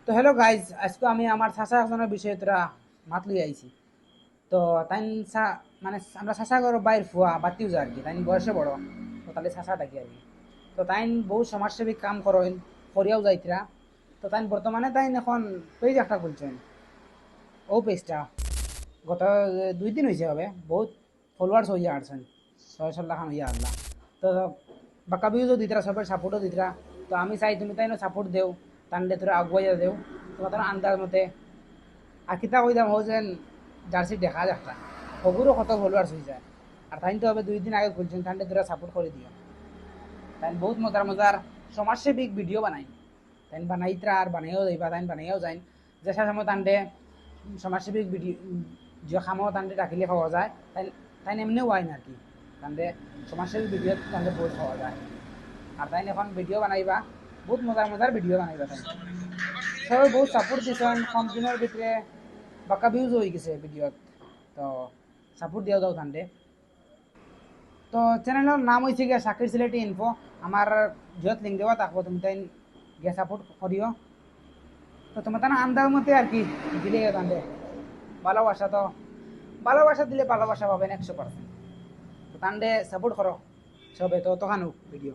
তো hello guys, আজকে আমি আমার চাচা একজনের বিষয়ে তোরা মাত লই আইছি। তো তাই মানে আমরা চাচা ঘর বাইর ফুয়া বাতিও যা আর কি, তাই বয়সে বড়, তো তাহলে চাচা ডাকি আর কি। তো তাই বহু সমাজসেবী কাম করেন, করিয়াও যাইতরা। তো তাই বর্তমানে তাই এখন পেজ একটা খুলছেন। ও পেজটা গত 2 দিন হয়েছে হবে, বহুত ফলোয়ার্স হইয়া আসছেন, 600 খান হইয়া আল্লাহ। তো বাক্কা ভিউজও দিতরা, সবের সাপোর্টও দিতরা। তো আমি চাই তুমি তাই সাপোর্ট দেও, টানলে তোরা আগুয়াইয়া দেও তোমার আন্দাজ মতে। আর কিতা কইতাম হো যেন জার্সি দেখা একটা ওগুলো কত ফলোয়ার্স হয়ে যায়। আর তাই তো হবে 2 দিন আগে খুলছেন, তাহলে তোরা সাপোর্ট করে দিও। তাই বহুত মজার মজার সমাজসেবিক ভিডিও বানাই, তাই বানাইতরা আর বানাইও যাইবা, তাই বানাইও যাই যে সময় তান্ডে সমাজসেবিক ভিডিও যে খামো তান্ডে রাখিলে খাওয়া যায়। তাই তাই এমনিও ওয়াইন আর কি, তান্ডে সমাজসেবিক ভিডিও তান্ডে বহুত খাওয়া যায়। আর তাই এখন ভিডিও বানাইবা, বহুত মজার মজার ভিডিও বানাইবা। তাই সবাই বহুত সাপোর্ট দিছেন, কম দিনের ভিতরে বাক্কা ভিউজ হয়ে গেছে ভিডিওত। তো সাপোর্ট দিয়াও দাও তান্ডে। তো চ্যানেলের নাম হয়েছে গিয়া শাকির সিলেটি ইনফো। আমার যত লিঙ্ক দেওয়া থাকবো, তুমি তাই গিয়ে সাপোর্ট করিও। তো তোমার তার আন্দাজ মতে আর কি দিলে তান্ডে ভালোবাসা, তো ভালোবাসা দিলে ভালোবাসা পাবেন 100%। তো তান্ডে সাপোর্ট করো সবে, তো তখন ভিডিও